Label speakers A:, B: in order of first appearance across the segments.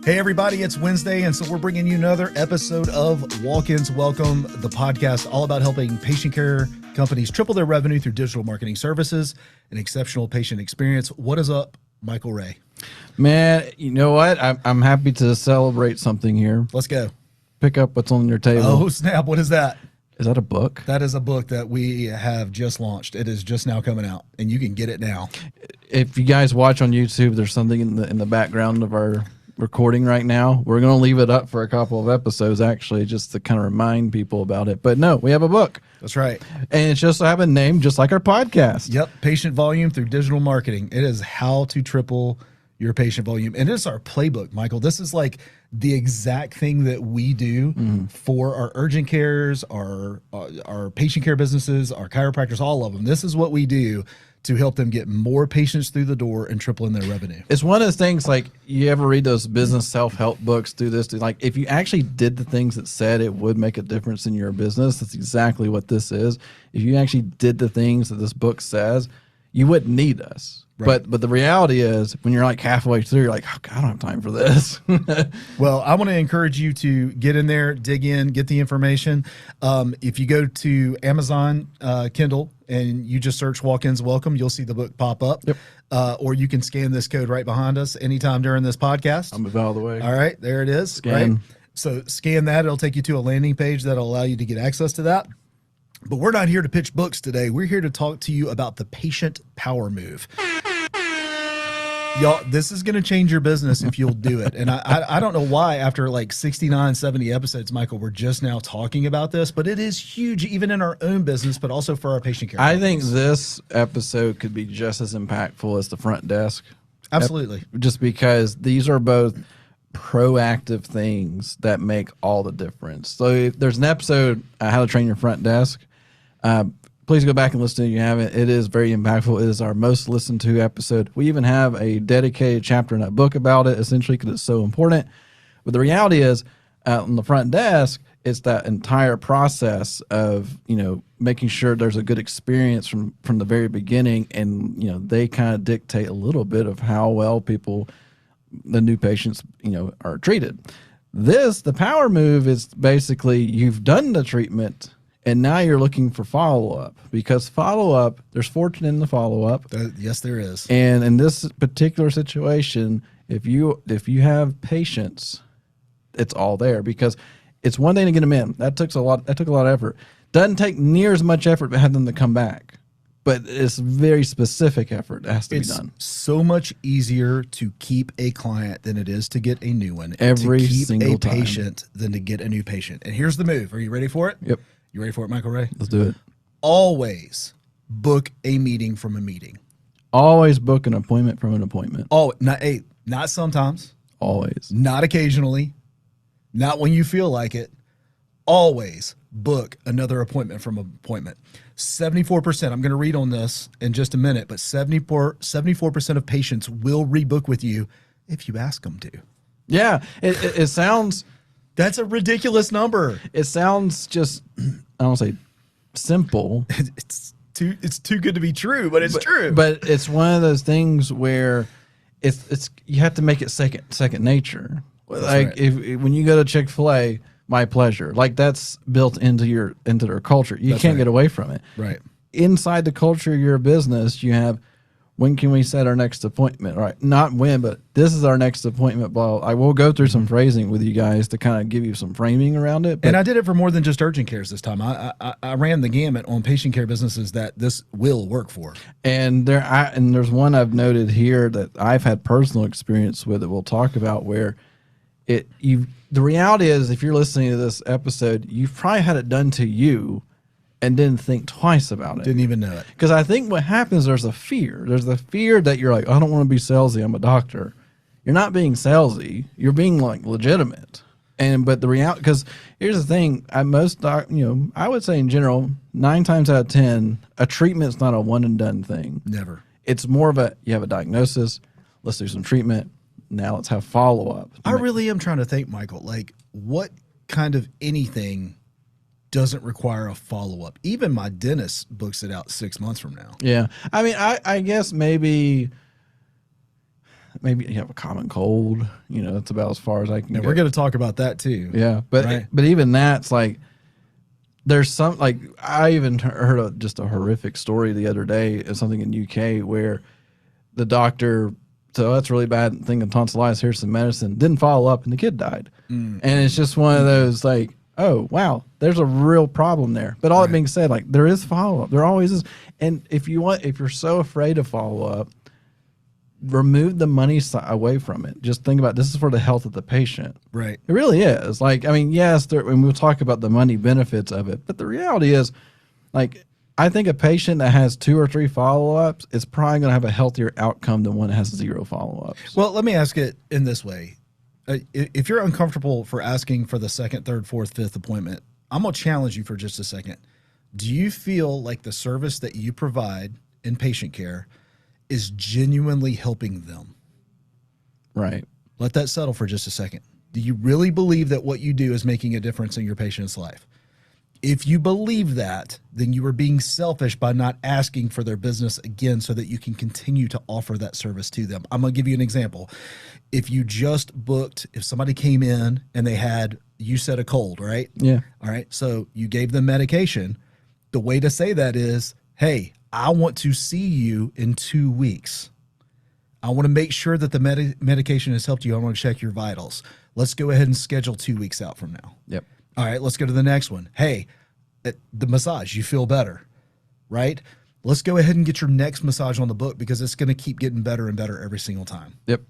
A: Hey everybody, it's Wednesday, and so we're bringing you another episode of Walk-Ins Welcome, the podcast all about helping patient care companies triple their revenue through digital marketing services and exceptional patient experience. What is up, Michael Ray?
B: Man, you know what? I'm happy to celebrate something here.
A: Let's go.
B: Pick up what's on your table.
A: Oh, snap. What is that?
B: Is that a book?
A: That is a book that we have just launched. It is just now coming out, and you can get it now.
B: If you guys watch on YouTube, there's something in the background of our recording right now. We're going to leave it up for a couple of episodes, actually, just to kind of remind people about it. But no, we have a book.
A: That's right.
B: And it's just have a name just like our podcast.
A: Yep. Patient volume through digital marketing. It is how to triple your patient volume. And it's our playbook, Michael. This is like the exact thing that we do for our urgent cares, our patient care businesses, our chiropractors, all of them. This is what we do to help them get more patients through the door and tripling their revenue.
B: It's one of those things, like, you ever read those business self-help books, like, if you actually did the things that said it would make a difference in your business, that's exactly what this is. If you actually did the things that this book says, you wouldn't need us. Right. But the reality is, when you're like halfway through, you're like, oh, God, I don't have time for this.
A: Well, I want to encourage you to get in there, dig in, get the information. If you go to Amazon Kindle and you just search Walk-Ins Welcome, you'll see the book pop up.
B: Yep.
A: Or you can scan this code right behind us anytime during this podcast.
B: I'll move out of the way.
A: All right, there it is.
B: Scan.
A: Right? So scan that. It'll take you to a landing page that'll allow you to get access to that. But we're not here to pitch books today. We're here to talk to you about the patient power move. Y'all, this is going to change your business if you'll do it. And I don't know why after like 69, 70 episodes, Michael, we're just now talking about this, but it is huge even in our own business, but also for our patient care.
B: I think this episode could be just as impactful as the front desk.
A: Absolutely.
B: Just because these are both proactive things that make all the difference. So if there's an episode, How to Train Your Front Desk, please go back and listen to it if you haven't. It is very impactful. It is our most listened to episode. We even have a dedicated chapter in that book about it, essentially, because it's so important. But the reality is, on the front desk, it's that entire process of, making sure there's a good experience from the very beginning. And, they kind of dictate a little bit of how well the new patients, are treated. The power move is basically you've done the treatment, and now you're looking for follow-up, because follow-up, there's fortune in the follow-up.
A: Yes, there is.
B: And in this particular situation, if you have patience, it's all there, because it's one thing to get them in. That took a lot of effort. Doesn't take near as much effort to have them to come back, but it's very specific effort that has to be done.
A: It's so much easier to keep a client than it is to get a new one.
B: Every
A: to keep
B: single
A: a
B: time.
A: patient than to get a new patient. And here's the move. Are you ready for it?
B: Yep.
A: You ready for it, Michael Ray?
B: Let's do it.
A: Always book a meeting from a meeting.
B: Always book an appointment from an appointment.
A: Oh, not sometimes.
B: Always.
A: Not occasionally. Not when you feel like it. Always book another appointment from an appointment. 74%, I'm going to read on this in just a minute, but 74% of patients will rebook with you if you ask them to.
B: Yeah, it sounds...
A: That's a ridiculous number.
B: It sounds just, I don't say simple.
A: It's too good to be true, but it's true.
B: But it's one of those things where it's you have to make it second nature.
A: That's
B: like
A: right.
B: When you go to Chick-fil-A, my pleasure. Like, that's built into their culture. You can't get away from it.
A: Right.
B: Inside the culture of your business, you have, when can we set our next appointment? All right, not when, but this is our next appointment. Well, I will go through some phrasing with you guys to kind of give you some framing around it. But
A: and I did it for more than just urgent cares this time. I ran the gamut on patient care businesses that this will work for.
B: And there's one I've noted here that I've had personal experience with that we'll talk about, where the reality is, if you're listening to this episode, you've probably had it done to you and didn't think twice about it.
A: Didn't even know it.
B: Because I think what happens, there's a fear. There's the fear that you're like, I don't want to be salesy, I'm a doctor. You're not being salesy. You're being like legitimate. But the reality, because here's the thing, I would say in general, 9 times out of 10, a treatment's not a one and done thing.
A: Never.
B: It's more of you have a diagnosis, let's do some treatment, now let's have follow up.
A: I really am trying to think, Michael, like, what kind of anything doesn't require a follow-up? Even my dentist books it out 6 months from now.
B: Yeah. I mean, I guess maybe maybe you have a common cold. You know, that's about as far as I can.
A: And
B: go.
A: we're going to talk about that too.
B: Yeah, but even that's like, there's some, like, I even heard just a horrific story the other day of something in UK where the doctor, so that's really bad thing of tonsillitis, here's some medicine, didn't follow up, and the kid died. And it's just one of those, like, oh wow, there's a real problem there. But all that being said, like, there is follow up, there always is. And if you're so afraid of follow up, remove the money away from it. Just think about, this is for the health of the patient.
A: Right.
B: It really is. Like, I mean, yes, and we'll talk about the money benefits of it, but the reality is, like, I think a patient that has 2 or 3 follow-ups is probably going to have a healthier outcome than one that has 0 follow-ups.
A: Well, let me ask it in this way. If you're uncomfortable for asking for the 2nd, 3rd, 4th, 5th appointment, I'm going to challenge you for just a second. Do you feel like the service that you provide in patient care is genuinely helping them?
B: Right.
A: Let that settle for just a second. Do you really believe that what you do is making a difference in your patient's life? If you believe that, then you are being selfish by not asking for their business again so that you can continue to offer that service to them. I'm going to give you an example. If you just booked, if somebody came in and they had, you said a cold, right?
B: Yeah.
A: All right. So you gave them medication. The way to say that is, hey, I want to see you in 2 weeks. I want to make sure that the medication has helped you. I want to check your vitals. Let's go ahead and schedule 2 weeks out from now.
B: Yep.
A: All right, let's go to the next one. Hey, the massage, you feel better, right? Let's go ahead and get your next massage on the book because it's going to keep getting better and better every single time.
B: Yep.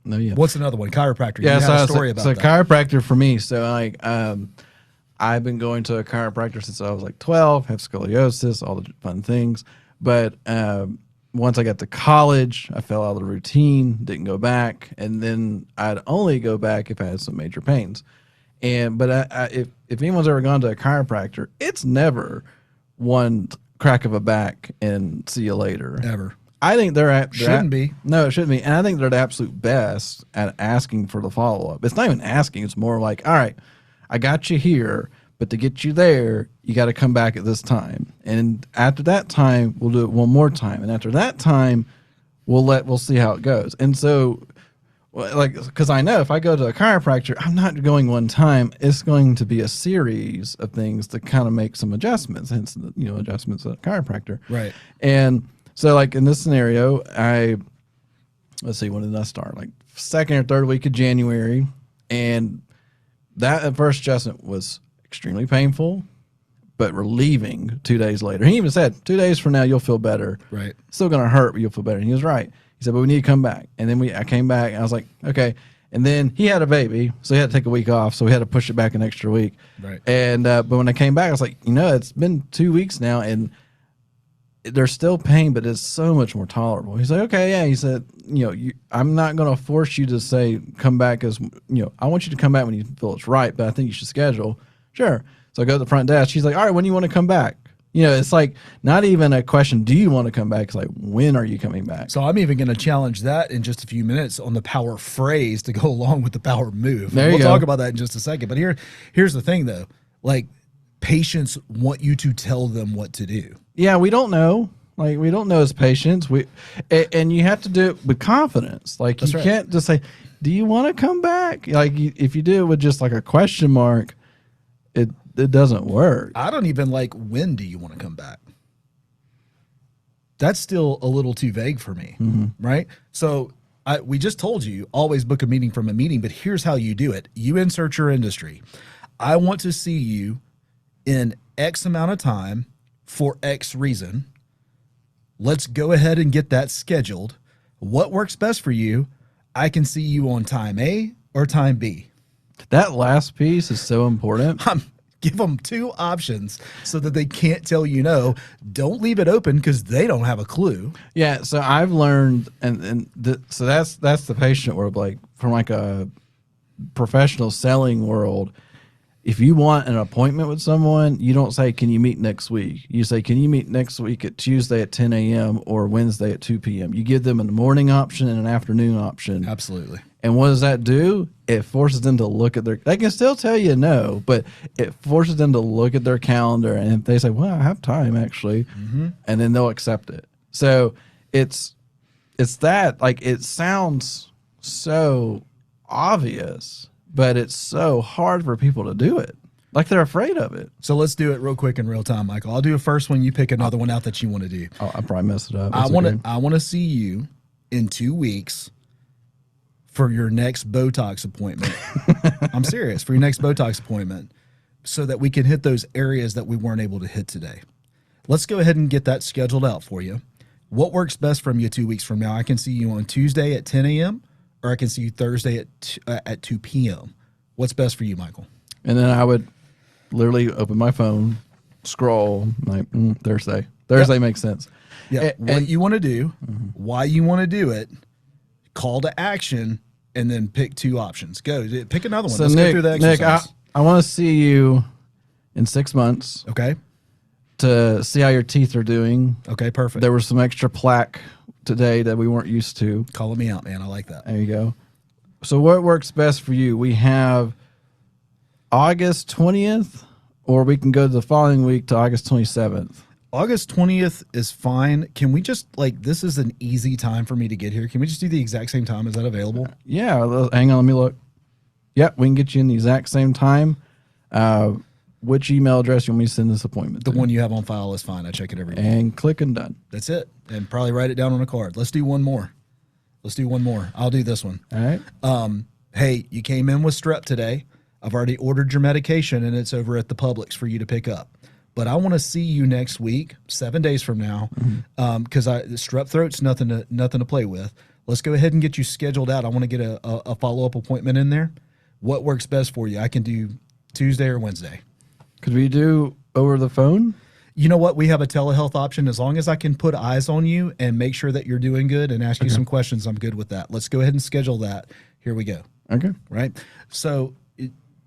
B: No, yeah.
A: What's another one? Chiropractor.
B: Yeah,
A: you had a story about that.
B: Chiropractor for me. So, like, I've been going to a chiropractor since I was like 12, have scoliosis, all the fun things. But once I got to college, I fell out of the routine, didn't go back. And then I'd only go back if I had some major pains. But if anyone's ever gone to a chiropractor, it's never one crack of a back and see you later.
A: Ever.
B: I think
A: shouldn't be.
B: No, it shouldn't be. And I think they're the absolute best at asking for the follow-up. It's not even asking. It's more like, all right, I got you here, but to get you there, you got to come back at this time. And after that time, we'll do it one more time. And after that time, we'll see how it goes. And so, like, because I know if I go to a chiropractor, I'm not going one time. It's going to be a series of things to kind of make some adjustments, hence the, adjustments at a chiropractor.
A: Right.
B: And so, like, in this scenario, let's see, when did I start? Like 2nd or 3rd week of January. And that first adjustment was extremely painful, but relieving 2 days later. He even said, 2 days from now, you'll feel better.
A: Right.
B: Still going to hurt, but you'll feel better. And he was right. He said, but we need to come back. And then I came back, and I was like, okay. And then he had a baby, so he had to take a week off, so we had to push it back an extra week.
A: Right.
B: And but when I came back, I was like, it's been 2 weeks now, and there's still pain, but it's so much more tolerable. He's like, okay, yeah. He said, I'm not going to force you to say come back as, I want you to come back when you feel it's right, but I think you should schedule. Sure. So I go to the front desk. She's like, all right, when do you want to come back? It's like not even a question, do you want to come back? It's like, when are you coming back?
A: So I'm even going to challenge that in just a few minutes on the power phrase to go along with the power move.
B: We'll
A: talk about that in just a second. But here's the thing, though. Like, patients want you to tell them what to do.
B: Yeah, we don't know. Like, we don't know as patients. And you have to do it with confidence. Like, you can't just say, do you want to come back? Like, if you do it with just like a question mark, it doesn't work.
A: I don't even like, when do you want to come back? That's still a little too vague for me, right? So we just told you, always book a meeting from a meeting, but here's how you do it. You insert your industry. I want to see you in X amount of time for X reason. Let's go ahead and get that scheduled. What works best for you? I can see you on time A or time B.
B: That last piece is so important.
A: Give them 2 options so that they can't tell you no. Don't leave it open because they don't have a clue.
B: Yeah, so I've learned, so that's the patient world. Like, from like a professional selling world, if you want an appointment with someone, you don't say, can you meet next week? You say, can you meet next week at Tuesday at 10 a.m. or Wednesday at 2 p.m.? You give them a morning option and an afternoon option.
A: Absolutely.
B: And what does that do? It forces them to look at they can still tell you no, but it forces them to look at their calendar. And if they say, well, I have time actually, and then they'll accept it. So it's that, like, it sounds so obvious, but it's so hard for people to do it. Like, they're afraid of it.
A: So let's do it real quick in real time, Michael. I'll do a first one. You pick another one out that you want to do.
B: Oh, I probably messed it up.
A: I want to see you in 2 weeks for your next Botox appointment. I'm serious, for your next Botox appointment, so that we can hit those areas that we weren't able to hit today. Let's go ahead and get that scheduled out for you. What works best from you 2 weeks from now? I can see you on Tuesday at 10 a.m. or I can see you Thursday at 2 p.m. What's best for you, Michael?
B: And then I would literally open my phone, scroll, like, Thursday. Thursday makes sense.
A: Yeah. What you want to do, why you want to do it, call to action, and then pick 2 options. Go. Pick another one.
B: So
A: Let's go through the exercise.
B: Nick, I want to see you in 6 months.
A: Okay.
B: To see how your teeth are doing.
A: Okay, perfect.
B: There was some extra plaque today that we weren't used to.
A: Calling me out, man. I like that.
B: There you go. So what works best for you? We have August 20th, or we can go to the following week to August 27th.
A: August 20th is fine. Can we just, like, this is an easy time for me to get here. Can we just do the exact same time? Is that available?
B: Yeah. Hang on. Let me look. Yep. We can get you in the exact same time. Which email address you want me to send this appointment
A: The
B: to?
A: one you have on file is fine. I check it every week.
B: And click and done.
A: That's it. And probably write it down on a card. Let's do one more. I'll do this one.
B: All right.
A: Hey, you came in with strep today. I've already ordered your medication and it's over at the Publix for you to pick up. But I want to see you next week, 7 days from now, because strep throat's nothing to play with. Let's go ahead and get you scheduled out. I want to get a follow-up appointment in there. What works best for you? I can do Tuesday or Wednesday.
B: Could we do over the phone?
A: You know what? We have a telehealth option. As long as I can put eyes on you and make sure that you're doing good and ask you some questions, I'm good with that. Let's go ahead and schedule that. Here we go.
B: Okay.
A: Right? So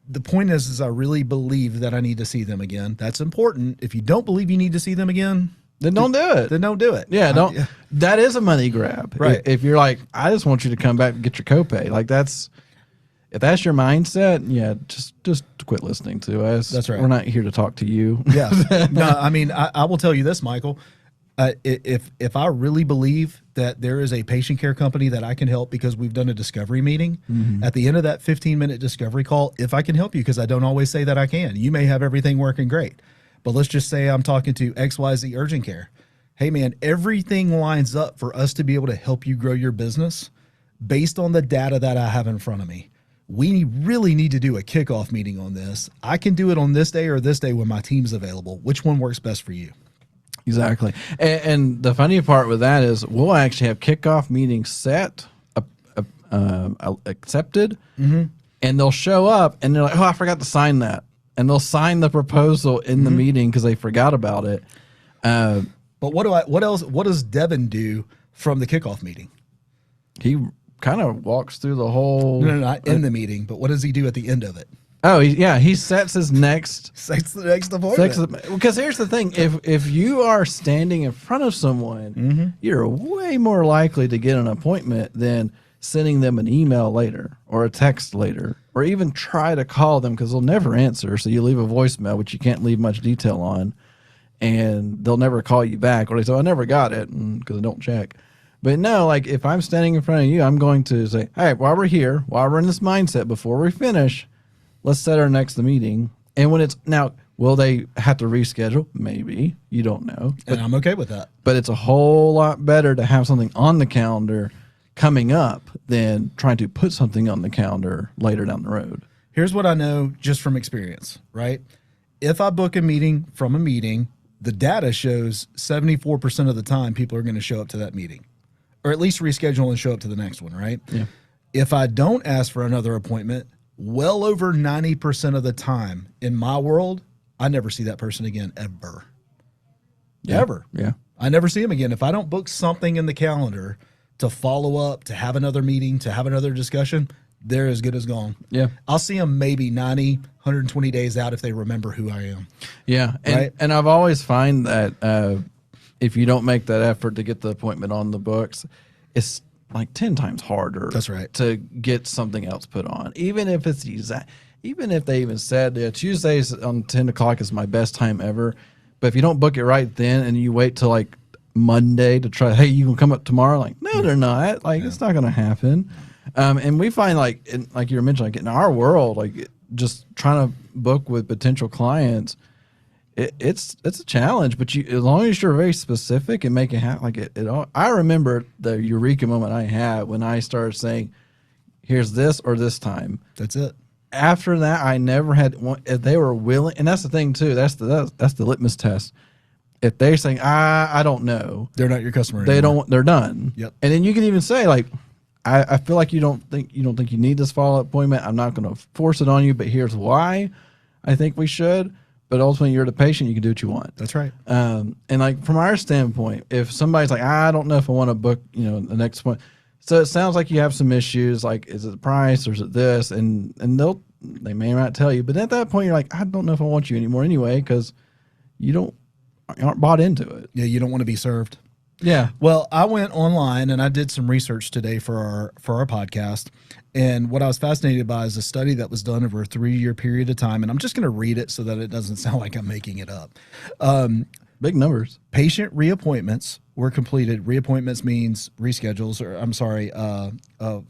A: the point is I really believe that I need to see them again. That's important. If you don't believe you need to see them again,
B: Then don't do it.
A: then don't do it.
B: Yeah, don't. That is a money grab.
A: Right.
B: If you're like, I just want you to come back and get your copay. Like, if that's your mindset, yeah, just quit listening to us.
A: That's right.
B: We're not here to talk to you.
A: Yeah. No, I mean, I will tell you this, Michael. If I really believe that there is a patient care company that I can help because we've done a discovery meeting, at the end of that 15-minute discovery call, if I can help you, because I don't always say that I can. You may have everything working great, but let's just say I'm talking to XYZ Urgent Care. Hey, man, everything lines up for us to be able to help you grow your business based on the data that I have in front of me. We really need to do a kickoff meeting on this. I can do it on this day or this day when my team's available. Which one works best for you?
B: Exactly. And the funny part with that is we'll actually have kickoff meetings set, accepted, and they'll show up and they're like, oh, I forgot to sign that. And they'll sign the proposal in the meeting because they forgot about it.
A: But what does Devin do from the kickoff meeting?
B: He kind of walks through the whole...
A: No, not in the meeting, but what does he do at the end of it?
B: Oh, he sets his next...
A: Sets the next appointment.
B: Because here's the thing. If you are standing in front of someone, you're way more likely to get an appointment than sending them an email later or a text later or even try to call them because they'll never answer. So you leave a voicemail, which you can't leave much detail on, and they'll never call you back. Or they say, I never got it because I don't check. But no, like if I'm standing in front of you, I'm going to say, hey, while we're here, while we're in this mindset, before we finish, let's set our next meeting. And when it's now, will they have to reschedule? Maybe. You don't know.
A: And I'm okay with that.
B: But it's a whole lot better to have something on the calendar coming up than trying to put something on the calendar later down the road.
A: Here's what I know just from experience, right? If I book a meeting from a meeting, the data shows 74% of the time people are going to show up to that meeting. Or at least reschedule and show up to the next one, right? Yeah. If I don't ask for another appointment, well over 90% of the time in my world, I never see that person again, ever.
B: Yeah.
A: Ever.
B: Yeah.
A: I never see them again. If I don't book something in the calendar to follow up, to have another meeting, to have another discussion, they're as good as gone.
B: Yeah.
A: I'll see them maybe 90, 120 days out if they remember who I am.
B: Yeah. And,
A: right?
B: and I've always find that if you don't make that effort to get the appointment on the books, it's like 10 times harder.
A: That's right.
B: To get something else put on. Even if it's exact, even if they even said, yeah, Tuesdays on 10 o'clock is my best time ever. But if you don't book it right then and you wait till like Monday to try, hey, you can come up tomorrow. Like, no, they're not. Like, it's not going to happen. And we find like you were mentioning, like in our world, like just trying to book with potential clients, it's a challenge. But as long as you're very specific and make it happen, like it all. I remember the eureka moment I had when I started saying, "Here's this or this time."
A: That's it.
B: After that, I never had one. If they were willing, and that's the thing too. That's the litmus test. If they're saying, I don't know,
A: They're not your customer
B: they
A: anymore.
B: don't. They're done.
A: Yep.
B: And then you can even say like, I feel like you don't think you need this follow-up appointment. I'm not going to force it on you, but here's why I think we should. But ultimately, you're the patient. You can do what you want.
A: That's right.
B: And like from our standpoint, if somebody's like, I don't know if I want to book, the next one. So it sounds like you have some issues. Like, is it the price or is it this? And they may not tell you. But at that point, you're like, I don't know if I want you anymore anyway, because you aren't bought into it.
A: Yeah, you don't want to be served.
B: Yeah.
A: Well, I went online and I did some research today for our podcast. And what I was fascinated by is a study that was done over a 3-year period of time. And I'm just going to read it so that it doesn't sound like I'm making it up.
B: Big numbers.
A: Patient reappointments were completed. Reappointments means reschedules, or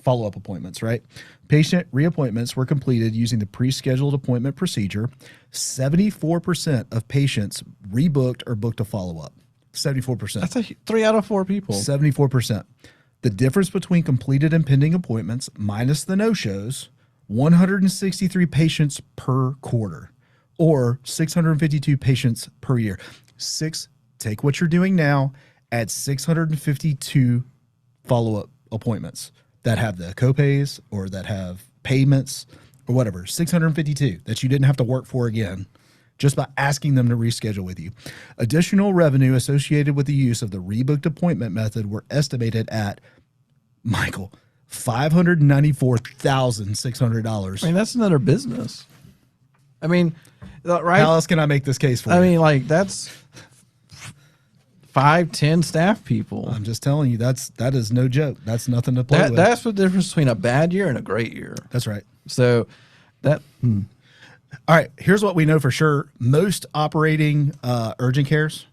A: follow-up appointments, right? Patient reappointments were completed using the pre-scheduled appointment procedure. 74% of patients rebooked or booked a follow-up. 74%.
B: That's 3 out of 4 people.
A: 74%. The difference between completed and pending appointments minus the no-shows, 163 patients per quarter, or 652 patients per year. Take what you're doing now, add 652 follow-up appointments that have the copays or that have payments or whatever. 652 that you didn't have to work for again, just by asking them to reschedule with you. Additional revenue associated with the use of the rebooked appointment method were estimated at, Michael, $594,600.
B: I mean, that's another business. I mean, right?
A: How else can I make this case for you?
B: I mean, like that's 5-10 staff people.
A: I'm just telling you, that is no joke. That's nothing to play with.
B: That's the difference between a bad year and a great year.
A: That's right.
B: So that.
A: All right, here's what we know for sure. Most operating urgent cares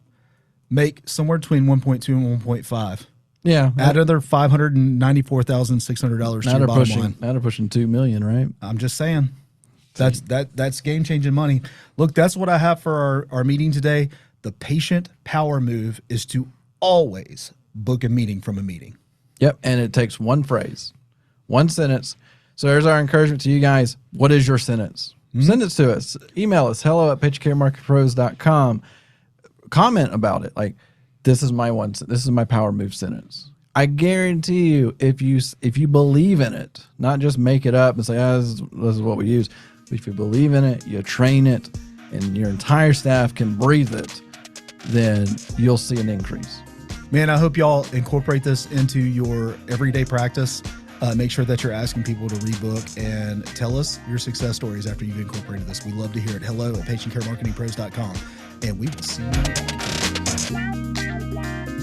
A: make somewhere between 1.2 and 1.5.
B: Yeah.
A: Add another $594,600 to your bottom line.
B: Now they're pushing $2 million, right?
A: I'm just saying. That's game-changing money. Look, that's what I have for our meeting today. The patient power move is to always book a meeting from a meeting.
B: Yep, and it takes one phrase, one sentence. So there's our encouragement to you guys. What is your sentence? Send it to us. Email us, hello@pationtcaremarketpros.com. Comment about it. Like, this is my power move sentence. I guarantee you, if you believe in it, not just make it up and say, this is what we use. But if you believe in it, you train it, and your entire staff can breathe it, then you'll see an increase.
A: Man, I hope y'all incorporate this into your everyday practice. Make sure that you're asking people to rebook and tell us your success stories after you've incorporated this. We love to hear it. Hello@patientcaremarketingpros.com. And we will see you next time.